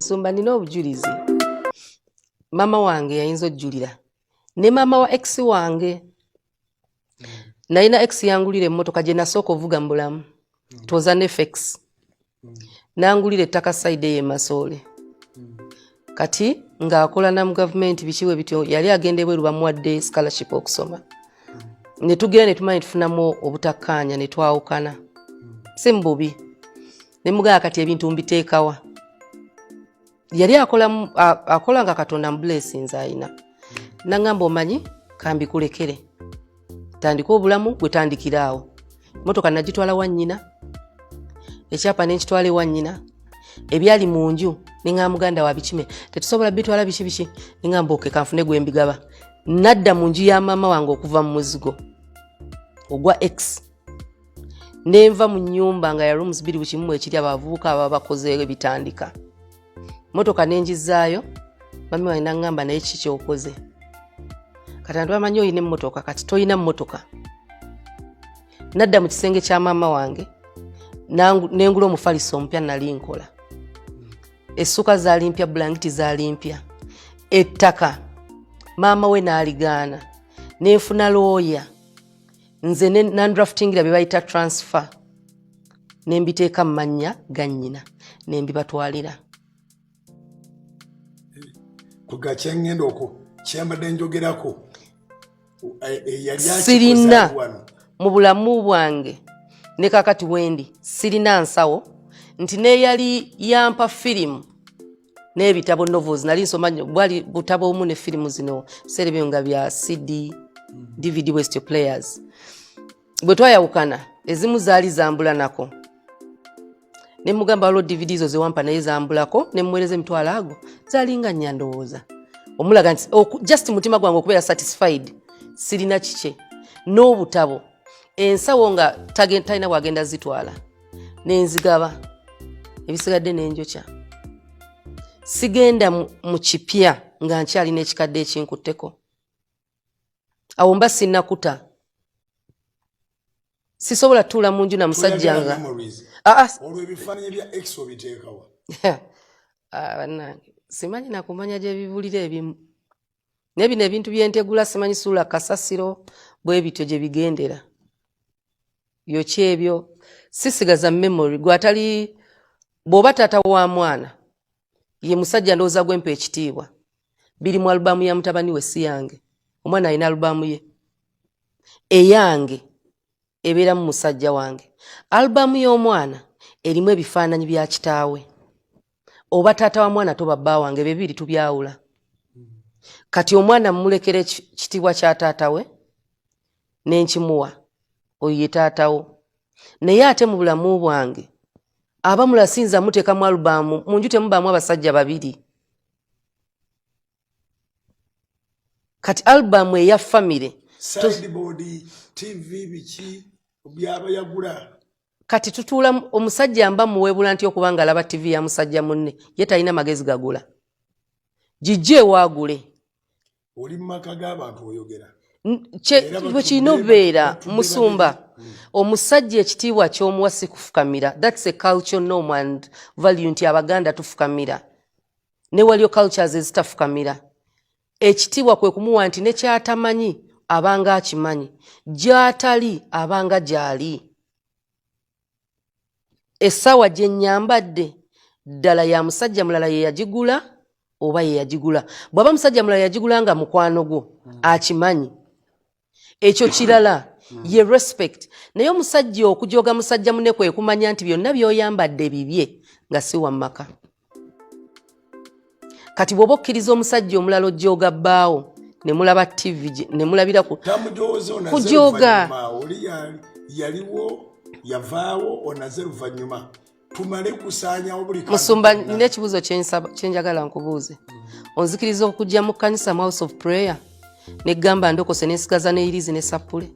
Musumba nina obujulizi. Mama wange yayinza ojjulira. Ne mama wa ex wange. Naina ex yangulire emmotoka gye nasooka ovuga mu bulamu. Twoza ne FX. Nangulire ettaka side ye Masole. Kati ng'akola na mu government bikiwe bityo yali agende bweru bamuwadde scholarship okusoma. Ne tugenda ne tumanyi tufunamu obutakkaanya ne twawukana. Si mbubi. Ne mugaya kati ebintu mbiteekawa. Yali akola nga Katonda blessings ayina. Nangamba omanyi kambi kulekere. Tandika obulamu gwe tandikiraawo. Motoka nagitwala wannyina. Ekyapa n'ekitwala wannyina. Ebyali mu nju ninga muganda wa bikime. Tetusobola bitwala biki. Ninga mboke kanfune gwe mbigaba. Nadda mu nju ya mama wange okuva mu muzigo. Ogwa X. Nenva mu nyumba nga ya rooms 2 bukimu ekiri abavubuka ababakoze bitandika. Motoka nenjizaayo, mami wange nangamba naye kiki okoze. Kati ndo amanyi oyine mmotoka kati toyina mmotoka. Nadda mu kisenge kya mama wange nengula omufaliso mpya nali nkola. Essuka zaali mpya, blanketi zaali mpya. Ettaka mama we naaligaana. Nenfuna lawyer. Nze non-draftingira bye bayita transfer. Nembiteeka mu mannya gannyina. Nembibatwalira. Kugacha ngendo ko kyambadde njogerako yali sirina mu bulamu bwange ne kakati wendi sirina nsawo nti ne yali yampa filimu n'ebitabo novels nali nsoma bwali butabo mu ne filimu zino serebe nga bya CD DVD West Players bwe twayawukana ezimu zaali zambula nako ne mugamba lo DVD zo ze wampa naye zambulako ne mweleze emitwalo ago zalinga nyandowooza omulaga nti just mutima gwange okubeera satisfied sirina kike n'obutabo ensawo nga talina bwagenda zitwala nenzigaba ebisigadde n'enjokya sigenda mu kipya nga nkyalina ekikadde ekinkutteko awo mba sinnakuta sisobola tuula mu nju na musajja nga olwo ebifaananyi bya X obiteekawa bannange simanyi nakumanya gye bibulira ebimu naye bino ebintu byentegula simanyi suula kasasiro bwe bityo gye bigendera byoki ebyo sisigaza memory gwatali bw'oba taata wa mwana ye musajja ndowooza gwempa ekitiibwa biri mu alubamu ya mutabani we si yange omwana alina alubamu ye eyange ebeera mu musajja wange alubamu y'omwana erimu ebifaananyi bya kitaawe oba taata wa mwana toba bba wange bibiri tubyawula kati omwana mmulekere kitiibwa kya taata we nenkimuwa oyo ye taatawo naye ate mu bulamu bwange abamulasinza muteeka mu alubamu mu nju temubaamu abasajja babiri kati alubamu eya famire sideboard TV biki byaba yagula kati tutuula omusajja mba muwebula nti okubanga alaba TV ya musajja munne ye talina magezi gagula jijje waagule oli maka g'abantu oyogera bwe kinobeera Musumba omusajja ekitiibwa ky'omuwa si kufukamira. That's a culture norm and value nti abaganda tufukamira ne waliyo cultures ezitafukamira. Ekitiibwa kwe kumuwa nti ne kyatamanyi abanga akimanyi gy'atali abanga gy'ali. Essaawa gye nnyambadde ddala ya musajja mulala ye yagigula oba ye yagigula. Bw'aba musajja mulala yagigula nga mukwano gwo akimanyi ekyo kirala ye respect. Naye omusajja okujoga musajja munne kwe kumanya nti byonna by'oyambadde bibye nga si wa maka. Kati bw'oba okkiriza omusajja omulala ojoga bbaawo ne mulaba TV ne mulabira kujoga yaliwo yavaawo onaze luvannyuma tumale kusaanyawo buli Musumba nina ekibuuzo kyenjagala nkubuuze. Onzikiriza okujja mu kkanisa mu house of prayer ne gamba ndokose n'esigaza n'eyirizi ne sappule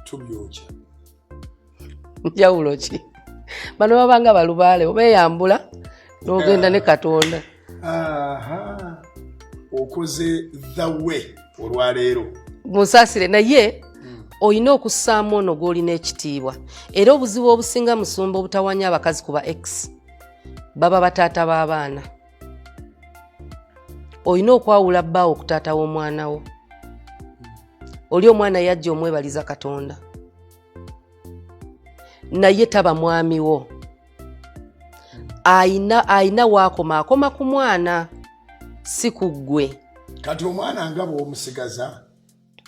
tubyokya njawulo ki bano babanga balubaale obeeyambula n'ogenda ne Katonda. Okoze the way olwaleero musaasire naye olina okussaamu ono gw'olina ekitiibwa. Era obuzibu obusinga musumba obutawanya abakazi kuba ex baba bataata b'abaana. Olina okwawula bbaawo ku taata w'omwana wo. Oli omwana yajja omwebaliza Katonda naye taba mwami wo. Aina akoma ku mwana si ku ggwe. Kati omwana nga bw'omusigaza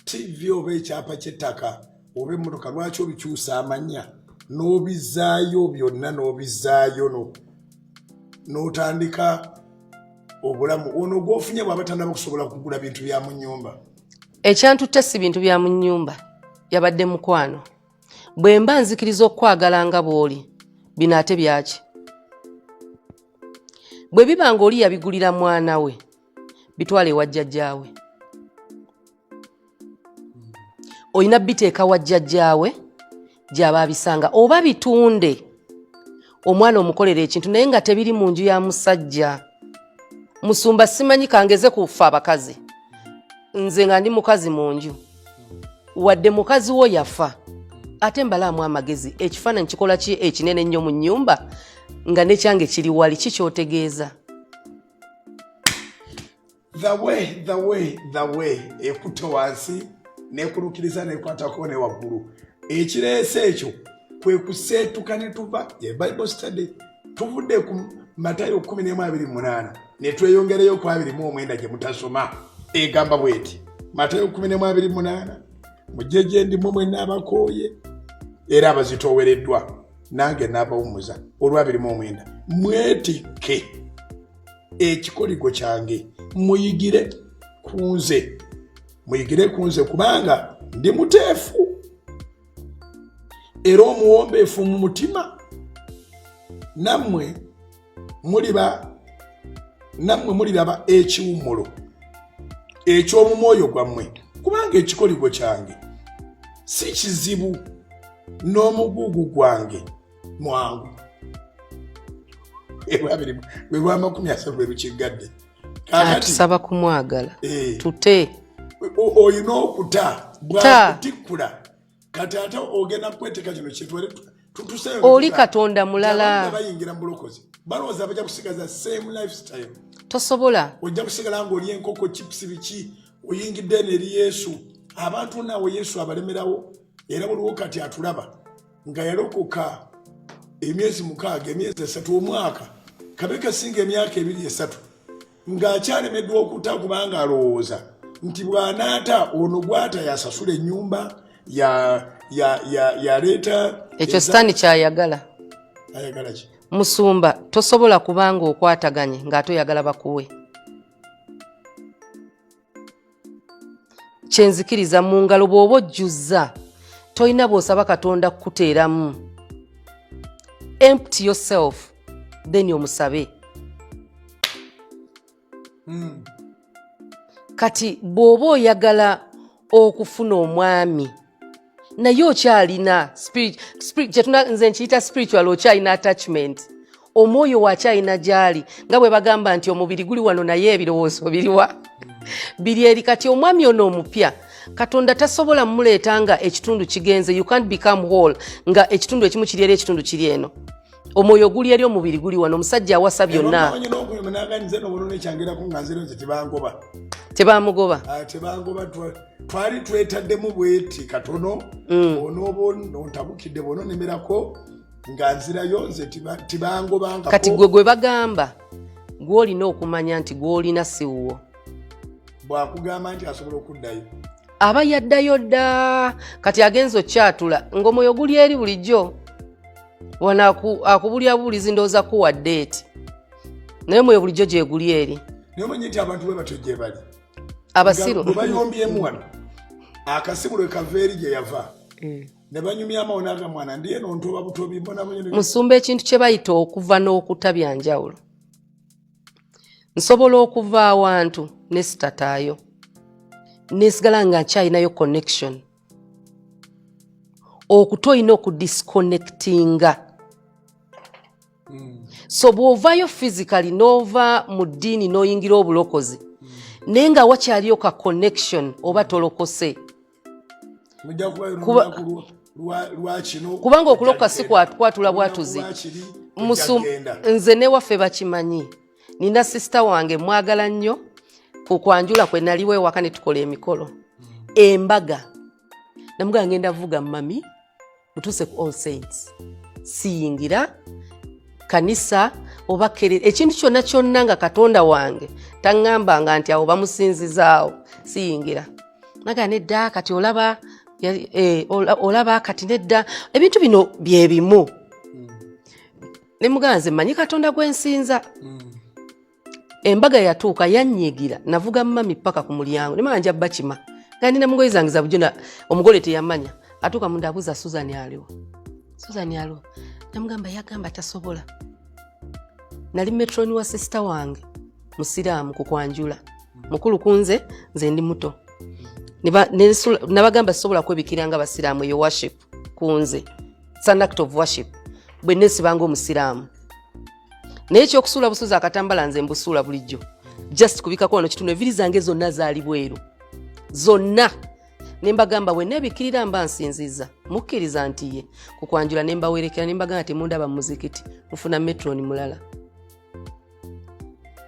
TV oba ekyapa ky'ettaka oba emmotoka lwaki obikyusa amannya n'obizaayo byonna n'obizaayo n'otandika obulamu ono gw'ofunye bw'aba tannaba kusobola kugula bintu bya mu nnyumba. Ekyantutte si bintu bya mu nnyumba yabadde mukwano. Bwe mba nzikiriza okwagala nga bw'oli bino ate byaki? Bwe biba ng'oli yabigulira mwana we bitwale wa jjajjaawe. Olina biteeka wa jjajjaawe gy'aba abisanga oba bitunde omwana omukolera ekintu naye nga tebiri mu nju ya musajja. Musumba simanyi kangeze kufa abakazi. Nze nga ndi mukazi mu nju wadde mukazi wo yafa ate mbalaamu amagezi ekifaananyi kikola ki ekinene ennyo mu nnyumba nga nekyange kiri wali kikyotegeeza. The way ekutte wansi nekulukiriza nekwatako ne waggulu. Ekireese ekyo kwe kuseetuka ne tuva Bible study tuvudde ku Matayo 11:28 ne tweyongereyo ku 29 gye mutasoma egamba bweti. Matayo 11:28 mujjeje ndimu mwenna abakooye era abazitoowereddwa nange n'abawummuza olwa 29 mwetikke ekikoligo kyange muyigire kunze kubanga ndi muteefu era omuwombeefu mu mutima nammwe muliraba ekiwummulo eky'omu mwoyo gwammwe kubanga ekikoligo kyange si kizibu n'omugugu gwange mwangu. Bwe lwa 30 bwe lukigadde. Tusaba kumwagala tute olina okuta bwakutikkula kati ate ogenda kweteka kino kitwale oli Katonda mulala bayingira mu bulokozi balowooza bajja kusigaza same lifestyle. Tosobola ojja kusigala ng'oli enkoko chips biki oyingidde n'eri Yesu. Abantu naawe Yesu abalemerawo era buliwo kati atulaba nga yalokoka emyezi 6 emyezi 3 omwaka kabeka singa emyaka 2-3 ng'akyalemeddwa okuta kubanga alowooza nti bw'anaata ono gwata yasasula ennyumba yaleeta ekyo sitaani kyayagala. Ayagala ki? Musumba tosobola kubanga okwataganye ng'ate oyagala bakuwe. Kyenzikiriza mu ngalo bw'oba ojjuzza toyina bw'osaba Katonda kukuteeramu. Empty yourself then omusabe. Kati bw'oba oyagala okufuna omwami naye okyalina nze nkiyita spiritual, okyalina attachment. Omwoyo wakyalina gyali nga bwe bagamba nti omubiri guli wano naye ebirowoozo biriwa biri eri. Kati omwami ono omupya Katonda tasobola mmuleeta nga ekitundu kigenze. You can't become whole nga ekitundu ekimu kiri eri ekitundu kiri eno. Omwoyo guli eri omubiri guli wano. Omusajja awasa byonna tebamugoba. Twali twetaddemu bweti katono ontabukidde bono nemerako nga nzirayo nze tibangobanga. Kati gwe bagamba gw'olina okumanya nti gw'olina siwuwo. Bwakugamba nti asobola okuddayo aba yaddayo dda. Kati agenza okyatula ng'omwoyo guli eri bulijjo wana akubulyabulizi ndowooza kuwa ddeeti naye omwoyo bulijjo gye guli eri. Naye omanyi nti abantu bwe batyo gye bali abasiru bayombyemu wano akasimu lwe kava eri gye yava ne banyumya amawona aga mwana ndiye nontoba butobi mbona Musumba ekintu kye bayita okuva n'okuta bya njawulo. Nsobola okuva awantu ne sitataayo nesigala nga nkyalinayo connection. Okutoyina okudisconnectinga. So bw'ovaayo physically n'ova mu ddiini n'oyingira obulokozi naye nga wakyaliyo ka connection oba tolokose kubanga okuloka si kwatula bwatuzi nze ne waffe bakimanyi. Nina sister wange mwagala nnyo, ku kwanjula kwe naliwo ewaka ne tukola emikolo embaga namuga ngenda vuga mami mutuse ku All Saints siyingira kanisa oba ekintu kyonna kyonna nga Katonda wange taŋŋambanga nti awo bamusinzizaawo siyingira. Naga nedda kati olaba kati nedda ebintu bino bye bimu. Ne muganze manyi Katonda gwensinza. Embaga yatuuka yanyigira navuga mami paka ku mulyango ne manja bakima kandi na mungoyi zange za bujuna omugole teyamanya atuuka munda abuza Susan aliwo namugamba yagamba tasobola. Nali metroni wa sister wange musiraamu ku kwanjula mukulu kunze nze ndi muto nabagamba sobola kwebikiranga basiraamu yo worship kunze it's an act of worship bwe nesibanga omusiraamu naye ekyokusuula busuuzi akatambala nze mbusuula bulijjo just kubikako wano kitundu eviri zange zonna zaali bweru zonna ne mbagamba bwe nebikirira mba nsinziza mukkiriza nti ye ku kwanjula ne mbawerekera ne mbagamba temundaba mu muzikiti mufuna metroni mulala.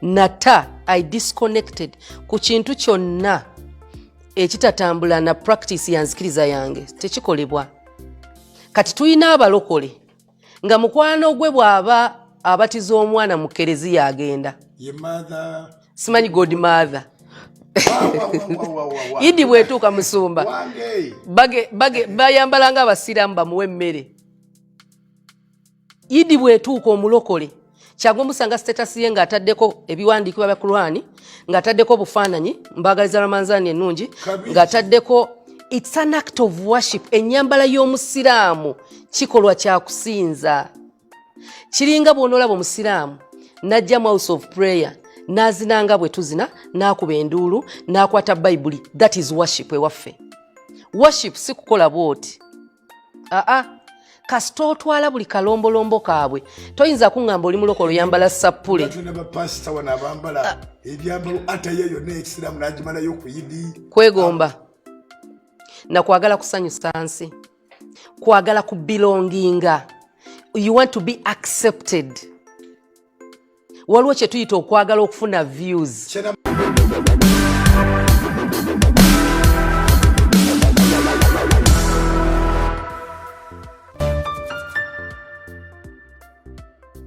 Nata I disconnected ku kintu kyonna ekitatambula na practice ya nzikiriza yange tekikolebwa. Kati tuyina abalokole nga mukwano gwe bw'aba abatiza omwana mu kereziya agenda simanyi godmother Idi bwetuuka musumba bayambalanga abasiraamu bamuwe emmere. Idi bwetuuka omulokole kyagwa musanga status ye ng'ataddeko ebiwandiikibwa bya Qur'ani ng'ataddeko obufaananyi mbaagaliza Ramanzani ennungi ng'ataddeko it's an act of worship. Ennyambala y'omusiraamu kikolwa kya kusinza. Kiringa bw'onoolaba omusiraamu najja mu house of prayer n'azinanga bwe tuzina n'akuba enduulu n'akwata bayibuli. That is worship ewaffe. Worship si kukola bwoti. Kasita otwala buli kalombolombo kaabwe toyinza kuŋŋamba oli mulokole oyambala sappule kwegomba na kwagala kusanyusa nsi kwagala kubelonginga. You want to be accepted. Waliwo kye tuyita okwagala okufuna views.